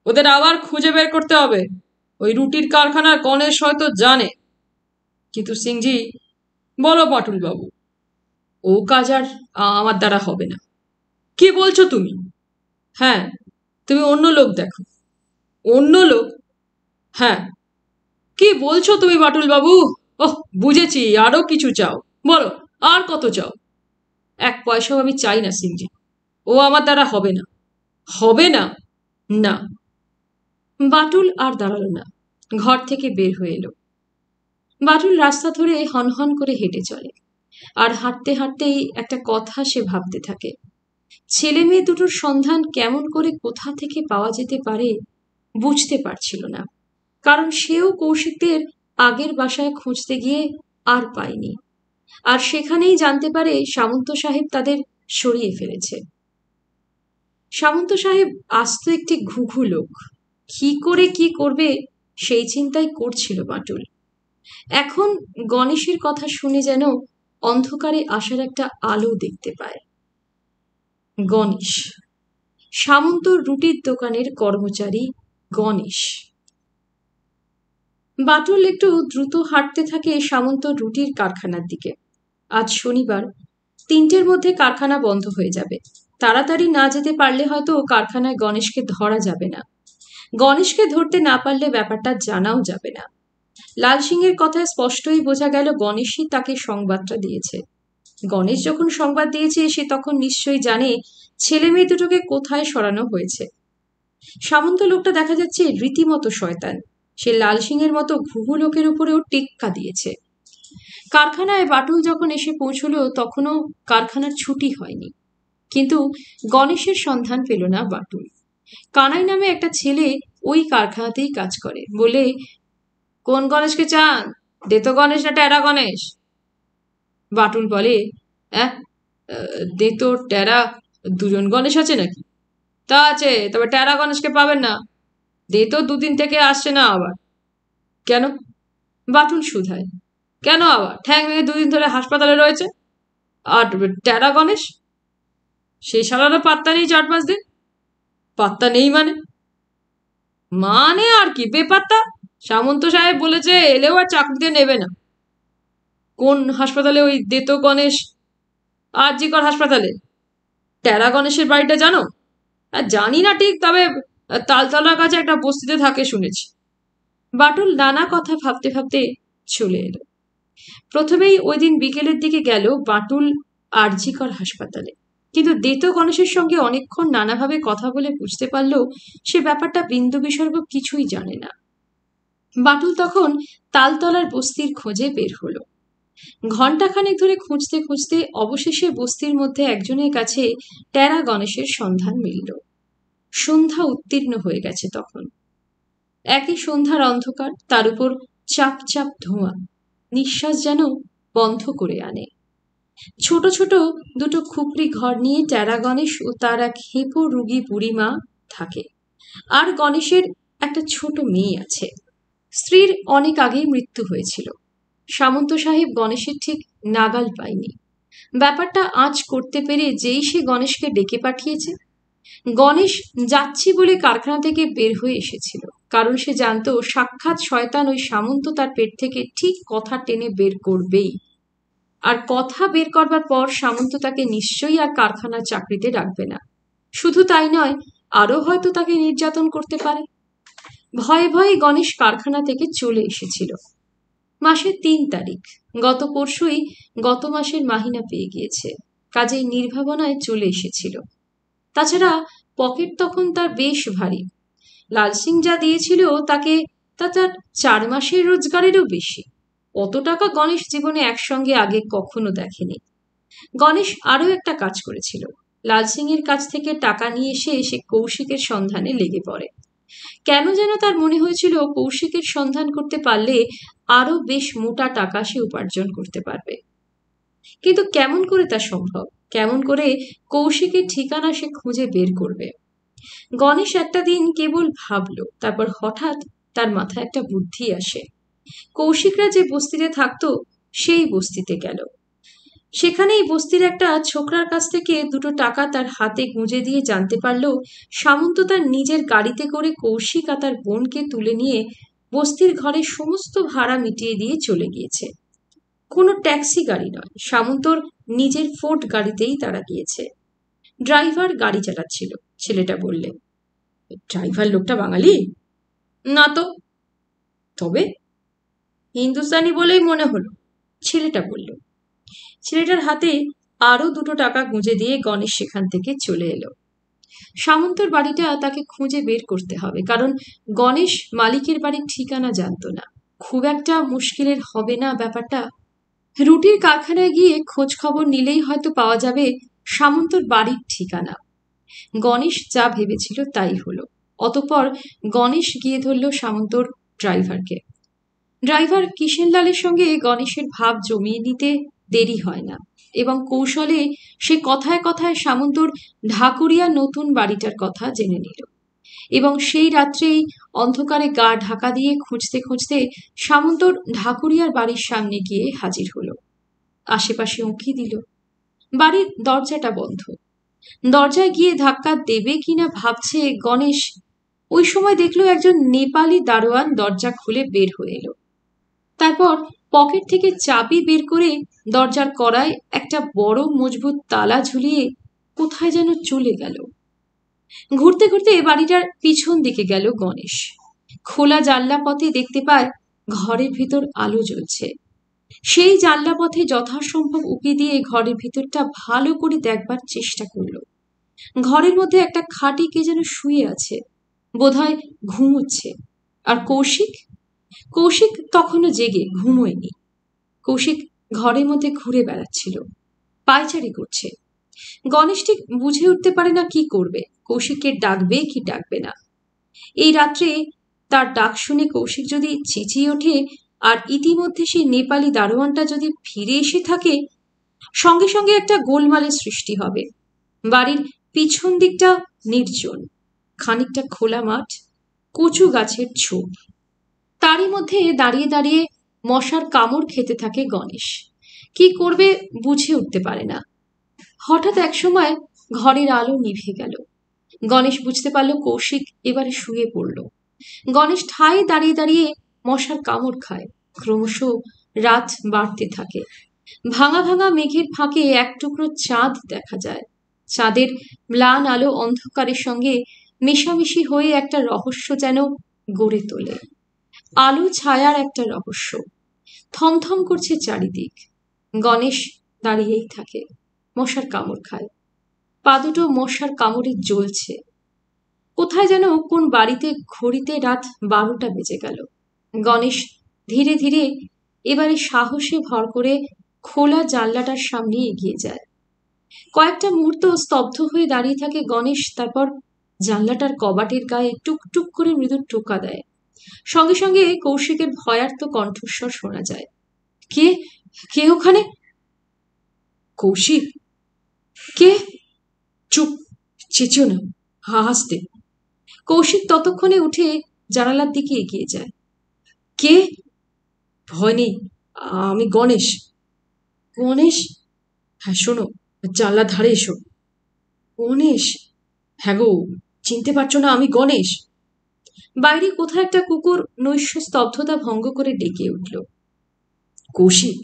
ওদের আবার খুঁজে বের করতে হবে। ওই রুটির কারখানার গণেশ হয়তো জানে। কিন্তু সিংজি, বলো বাটুল বাবু, ও কাজ আর আমার দ্বারা হবে না। কি বলছো তুমি? হ্যাঁ, তুমি অন্য লোক দেখো। অন্য লোক? হ্যাঁ। কি বলছো তুমি বাটুল বাবু? ওহ, বুঝেছি, আরো কিছু চাও। বলো, আর কত চাও? 1 পয়সাও আমি চাই না সিংজি। ও আমার দ্বারা হবে না। হবে না? না। বাটুল আর দাঁড়ালো না, ঘর থেকে বের হয়ে এলো। বাটুল রাস্তা ধরে হনহন করে হেঁটে চলে, আর হাঁটতে হাঁটতেই একটা কথা সে ভাবতে থাকে। ছেলে মেয়ে দুটোর সন্ধান কেমন করে কোথা থেকে পাওয়া যেতে পারে বুঝতে পারছিল না, কারণ সেও কৌশিকদের আগের বাসায় খুঁজতে গিয়ে আর পায়নি। আর সেখানেই জানতে পারে সামন্ত সাহেব তাদের সরিয়ে ফেলেছে। সামন্ত সাহেব আস্ত একটি ঘুঘু লোক, কি করে কি করবে সেই চিন্তাই করছিল বাটুল। এখন গণেশের কথা শুনে যেন অন্ধকারে আসার একটা আলো দেখতে পায়। গণেশ, সামন্ত রুটির দোকানের কর্মচারী গণেশ। বাটুল একটু দ্রুত হাঁটতে থাকে সামন্ত রুটির কারখানার দিকে। আজ শনিবার, 3টের মধ্যে কারখানা বন্ধ হয়ে যাবে। তাড়াতাড়ি না যেতে পারলে হয়তো কারখানায় গণেশকে ধরা যাবে না। গণেশকে ধরতে না পারলে ব্যাপারটা জানাও যাবে না। লাল সিংয়ের কথায় স্পষ্টই বোঝা গেল গণেশই তাকে সংবাদটা দিয়েছে। গণেশ যখন সংবাদ দিয়েছে সে তখন নিশ্চয়ই জানে ছেলে মেয়ে দুটোকে কোথায় সরানো হয়েছে। সামন্ত লোকটা দেখা যাচ্ছে রীতিমতো শয়তান। সে লাল সিংয়ের মতো ঘুঘু লোকের উপরেও টেক্কা দিয়েছে। কারখানায় বাটুল যখন এসে পৌঁছলো তখনও কারখানার ছুটি হয়নি, কিন্তু গণেশের সন্ধান পেল না বাটুল। কানাই নামে একটা ছেলে ওই কারখানাতেই কাজ করে। বলে, কোন গণেশকে চান? দে তো গণেশ না টেরা গণেশ? বাটুল বলে, হ্যাঁ, দে তো টেরা। দুজন গণেশ আছে নাকি? তা আছে, তবে টেরা গণেশকে পাবেন না। দে তো 2 দিন থেকে আসছে না আবার। কেন? বাটুল শুধায়। কেন আবার? ঠ্যাং ভেঙে 2 দিন ধরে হাসপাতালে রয়েছে। আর টেরা গণেশ? সেই শালারও পাত্তা নেই 4-5 দিন। পাত্তা নেই মানে? মানে আর কি বেপাত্তা? সামন্ত সাহেব বলেছে এলেও আর চাকরিতে নেবে না। কোন হাসপাতালে? ওই দেতো গণেশ আরজিকর হাসপাতালে। টেরা গণেশের বাড়িটা জানো? জানি না ঠিক, তবে তালতলার কাছে একটা বস্তিতে থাকে শুনেছি। বাটুল নানা কথা ভাবতে ভাবতে চলে এলো। প্রথমেই ওই দিন বিকেলের দিকে গেল বাটুল আরজিকর হাসপাতালে, কিন্তু দেতো গণেশের সঙ্গে অনেকক্ষণ নানাভাবে কথা বলে বুঝতে পারল সে ব্যাপারটা বিন্দু বিসর্গ কিছুই জানে না। বাটুল তখন তালতলার বস্তির খোঁজে বের হলো। ঘণ্টাখানেক ধরে খুঁজতে খুঁজতে অবশেষে বস্তির মধ্যে একজনের কাছে টেরা গণেশের সন্ধান মিলল। সন্ধ্যা উত্তীর্ণ হয়ে গেছে তখন। একই সন্ধ্যার অন্ধকার, তার উপর চাপ চাপ ধোঁয়া, নিঃশ্বাস যেন বন্ধ করে আনে। ছোট ছোট দুটো খুপড়ি ঘর নিয়ে টেরা গণেশ ও তার এক হেঁপো রুগী বুড়িমা থাকে। আর গণেশের একটা ছোট মেয়ে আছে। স্ত্রীর অনেক আগেই মৃত্যু হয়েছিল। সামন্ত সাহেব গণেশের ঠিক নাগাল পায়নি। ব্যাপারটা আঁচ করতে পেরে যেই সে গণেশকে ডেকে পাঠিয়েছে। গণেশ যাচ্ছি বলে কারখানা থেকে বের হয়ে এসেছিল, কারণ সে জানতো সাক্ষাৎ শয়তান ওই সামন্ত তার পেট থেকে ঠিক কথা টেনে বের করবেই। আর কথা বের করবার পর সামন্ত তাকে নিশ্চয়ই আর কারখানার চাকরিতে রাখবে না। শুধু তাই নয়, আরো হয়তো তাকে নির্যাতন করতে পারে। ভয়ে ভয়ে গণেশ কারখানা থেকে চলে এসেছিল। মাসের ৩ তারিখ, গত পরশুই গত মাসের মাহিনা পেয়ে গিয়েছে। কাজেই নির্ভাবনায় চলে এসেছিল। তাছাড়া পকেট তখন তার বেশ ভারী। লাল সিং যা দিয়েছিল তাকে তা তার ৪ মাসের রোজগারেরও বেশি। অত টাকা গণেশ জীবনে একসঙ্গে আগে কখনো দেখেনি। গণেশ আরো একটা কাজ করেছিল। লাল সিং এর কাছ থেকে টাকা নিয়ে এসে সে কৌশিকের সন্ধানে লেগে পড়ে। কেন যেন তার মনে হয়েছিল কৌশিকের সন্ধান করতে পারলে আরো বেশ মোটা টাকা সে উপার্জন করতে পারবে। কিন্তু কেমন করে তা সম্ভব? কেমন করে কৌশিকের ঠিকানা সে খুঁজে বের করবে? গণেশ একটা দিন কেবল ভাবলো, তারপর হঠাৎ তার মাথায় একটা বুদ্ধি আসে। কৌশিকরা যে বস্তিতে থাকতো সেই বস্তিতে গেল। সেখানেই বস্তির একটা ছোকরার কাছ থেকে 2টো টাকা তার হাতে গুঁজে দিয়ে জানতে পারল সামন্ত তার নিজের গাড়িতে করে কৌশিক আর তার বোনকে তুলে নিয়ে বস্তির ঘরে সমস্ত ভাড়া মিটিয়ে দিয়ে চলে গিয়েছে। কোনো ট্যাক্সি গাড়ি নয়, সামন্তর নিজের ফোর্ড গাড়িতেই তারা গিয়েছে। ড্রাইভার গাড়ি চালাচ্ছিল। ছেলেটা বললে, ড্রাইভার লোকটা বাঙালি? না তো। তবে হিন্দুস্তানি বলেই মনে হলো, ছেলেটা বলল। ছেলেটার হাতে আরো 2টো টাকা গুঁজে দিয়ে গণেশ সেখান থেকে চলে এলো। সামন্তর বাড়িটা তাকে খুঁজে বের করতে হবে, কারণ গণেশ মালিকের বাড়ির ঠিকানা জানতো না। খুব একটা মুশকিলের হবে না ব্যাপারটা। রুটির কারখানায় গিয়ে খোঁজ খবর নিলেই হয়তো পাওয়া যাবে সামন্তর বাড়ির ঠিকানা। গণেশ যা ভেবেছিল তাই হলো। অতঃপর গণেশ গিয়ে ধরল সামন্তর ড্রাইভারকে। ড্রাইভার কিষেনলালের সঙ্গে গণেশের ভাব জমিয়ে নিতে দেরি হয় না, এবং কৌশলে সে কথায় কথায় সামন্তর ঢাকুরিয়া নতুন বাড়িটার কথা জেনে নিল। এবং সেই রাত্রেই অন্ধকারে গা ঢাকা দিয়ে খুঁজতে খুঁজতে সামন্তর ঢাকুরিয়ার বাড়ির সামনে গিয়ে হাজির হলো। আশেপাশে উঁকি দিল। বাড়ির দরজাটা বন্ধ। দরজায় গিয়ে ধাক্কা দেবে কিনা ভাবছে গণেশ, ওই সময় দেখলো একজন নেপালি দারোয়ান দরজা খুলে বের হয়ে এলো। তারপর পকেট থেকে চাবি বের করে দরজার কড়ায় একটা বড় মজবুত তালা ঝুলিয়ে কোথায় যেন চলে গেল। ঘুরতে ঘুরতে বাড়িটার পিছন দিকে গেল গণেশ। খোলা জানলা পথে দেখতে পায় ঘরের ভিতর আলো জ্বলছে। সেই জানলা পথে যথাসম্ভব উঁকি দিয়ে ঘরের ভিতরটা ভালো করে দেখবার চেষ্টা করল। ঘরের মধ্যে একটা খাটে কে যেন শুয়ে আছে, বোধহয় ঘুমোচ্ছে। আর কৌশিক কৌশিক তখনও জেগে ঘুমোয়নি। কৌশিক ঘরের মধ্যে ঘুরে বেড়াচ্ছিল, পায়চারি করছে। গণেশ ঠিক বুঝে উঠতে পারে না কি করবে, কৌশিককে ডাকবে কি ডাকবে না। এই রাত্রে তার ডাক শুনে কৌশিক যদি চেঁচিয়ে ওঠে আর ইতিমধ্যে সেই নেপালি দারোয়ানটা যদি ফিরে এসে থাকে, সঙ্গে সঙ্গে একটা গোলমালের সৃষ্টি হবে। বাড়ির পিছন দিকটা নির্জন, খানিকটা খোলা মাঠ, কচু গাছের ঝোপ। তারই মধ্যে দাঁড়িয়ে দাঁড়িয়ে মশার কামড় খেতে থাকে গণেশ। কি করবে বুঝে উঠতে পারে না। হঠাৎ একসময় ঘরের আলো নিভে গেল। গণেশ বুঝতে পারল কৌশিক এবারে শুয়ে পড়ল। গণেশ ঠায় দাঁড়িয়ে দাঁড়িয়ে মশার কামড় খায়। ক্রমশ রাত বাড়তে থাকে। ভাঙা ভাঙা মেঘের ফাঁকে এক টুকরো চাঁদ দেখা যায়। চাঁদের ম্লান আলো অন্ধকারের সঙ্গে মেশামেশি হয়ে একটা রহস্য যেন গড়ে তোলে। আলো ছায়ার একটা রহস্য। থমথম করছে চারিদিক। গণেশ দাঁড়িয়েই থাকে, মশার কামড় খায়। পা দুটো মশার কামড়ে জ্বলছে। কোথায় যেন কোন বাড়িতে ঘড়িতে রাত 12টা বেজে গেল। গণেশ ধীরে ধীরে এবারে সাহসে ভর করে খোলা জানলাটার সামনে এগিয়ে যায়। কয়েকটা মুহূর্ত স্তব্ধ হয়ে দাঁড়িয়ে থাকে গণেশ। তারপর জানলাটার কবাটের গায়ে টুকটুক করে মৃদু টোকা দেয়। সঙ্গে সঙ্গে কৌশিকের ভয়ার্ত কণ্ঠস্বর শোনা যায়। কে কে ওখানে? কৌশিক। কে? চুপ, চেঁচিও না, হাসতে। কৌশিক ততক্ষণে উঠে জানালার দিকে এগিয়ে যায়। কে? ভয় নেই, আমি গণেশ। গণেশ? হ্যাঁ, শোনো, জানলার ধারে এসো। গণেশ? হ্যাঁ গো, চিনতে পারছো না? আমি গণেশ। বাইরে কোথায় একটা কুকুর নৈশ স্তব্ধতা ভঙ্গ করে ডেকে উঠল। কৌশিক।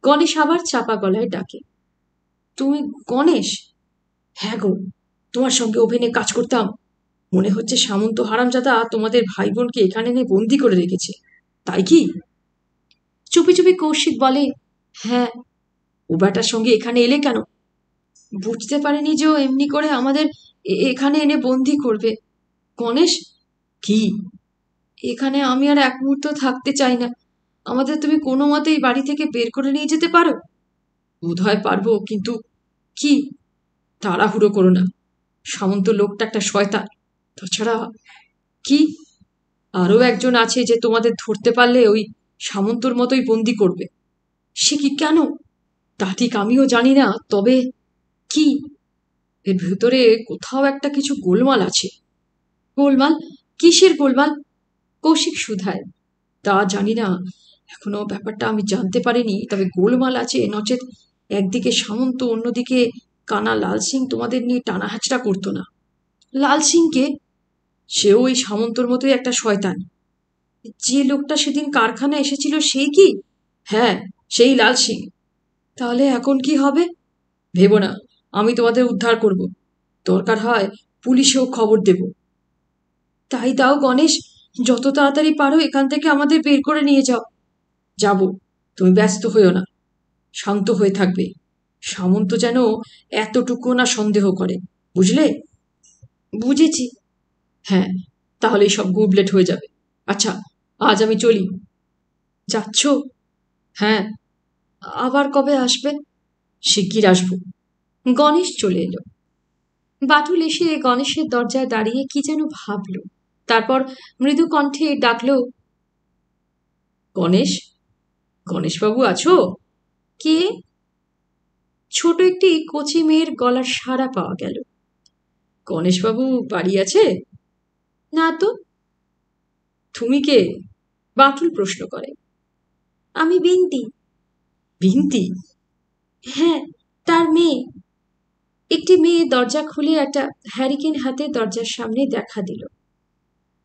গণেশ আবার চাপা গলায় ডাকে। তুমি গণেশ? হ্যাঁ গো, তোমার সঙ্গে ওভেনে কাজ করতাম। মনে হচ্ছে সামন্ত হারামজাদা তোমাদের ভাই বোনকে এখানে এনে বন্দি করে রেখেছে, তাই কি? চুপি চুপি কৌশিক বলে, হ্যাঁ। ও ব্যাটার সঙ্গে এখানে এলে কেন? বুঝতে পারিনি যে ও এমনি করে আমাদের এখানে এনে বন্দি করবে। গণেশ। কি? এখানে আমি আর এক মুহূর্ত থাকতে চাই না। আমাদের তুমি কোনো মতেই বাড়ি থেকে বের করে নিয়ে যেতে পারো? বোধহয় পারবো, কিন্তু কি? তাড়াহুড়ো করো না, সামন্ত লোকটা একটা শয়তান। তাছাড়া কি, আরো একজন আছে যে তোমাদের ধরতে পারলে ওই সামন্তর মতোই বন্দি করবে। সে কি, কেন? তা ঠিক আমিও জানি না, তবে কি, এর ভেতরে কোথাও একটা কিছু গোলমাল আছে। গোলমাল? কিসের গোলমাল? কৌশিক শুধায়। তা জানি না, এখনো ব্যাপারটা আমি জানতে পারিনি, তবে গোলমাল আছে, নচেত একদিকে সামন্ত, অন্যদিকে কানা লাল সিং তোমাদের নিয়ে টানা হাঁচড়া করতো না। লাল সিংকে? সেও ওই সামন্তর মতোই একটা শয়তান। যে লোকটা সেদিন কারখানায় এসেছিল সেই কি? হ্যাঁ, সেই লাল সিং। তাহলে এখন কি হবে? ভেবো না, আমি তোমাদের উদ্ধার করব। দরকার হয় পুলিশেও খবর দেব। তাই দাও গণেশ, যত তাড়াতাড়ি পারো এখান থেকে আমাদের বের করে নিয়ে যাও। যাব, তুমি ব্যস্ত হইও না, শান্ত হয়ে থাকবে। সামন্ত যেন এতটুকু না সন্দেহ করে, বুঝলে? বুঝেছি। হ্যাঁ, তাহলে সব গুবলেট হয়ে যাবে। আচ্ছা, আজ আমি চলি। যাচ্ছ? হ্যাঁ। আবার কবে আসবে? শিগগির আসবো। গণেশ চলে এলো। বাটুল এসে গণেশের দরজায় দাঁড়িয়ে কি যেন ভাবল। তারপর মৃদু কণ্ঠে ডাকলো, গণেশ। গণেশবাবু আছো? কে? ছোট একটি কচি মেয়ের গলার সাড়া পাওয়া গেল। গণেশবাবু বাড়ি আছে? না তো। তুমি কে? বাটুল প্রশ্ন করে। আমি বিন্তি। বিন্তি? হ্যাঁ, তার মেয়ে। একটি মেয়ে দরজা খুলে একটা হ্যারিকেন হাতে দরজার সামনে দেখা দিল।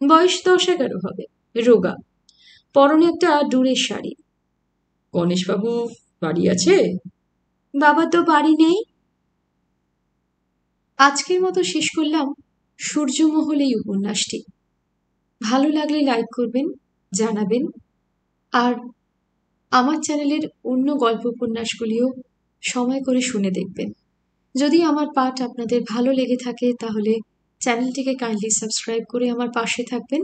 বয়স 10-11 হবে, রোগা, পরনে একটা ডুরের শাড়ি। গণেশবাবু বাড়ি আছে? বাবা তো বাড়ি নেই। আজকের মতো শেষ করলাম সূর্যমহল এই উপন্যাসটি। ভালো লাগলে লাইক করবেন, জানাবেন, আর আমার চ্যানেলের অন্য গল্প উপন্যাসগুলিও সময় করে শুনে দেখবেন। যদি আমার পাঠ আপনাদের ভালো লেগে থাকে তাহলে চ্যানেলটিকে কাইন্ডলি সাবস্ক্রাইব করে আমার পাশে থাকবেন।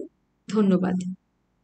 ধন্যবাদ।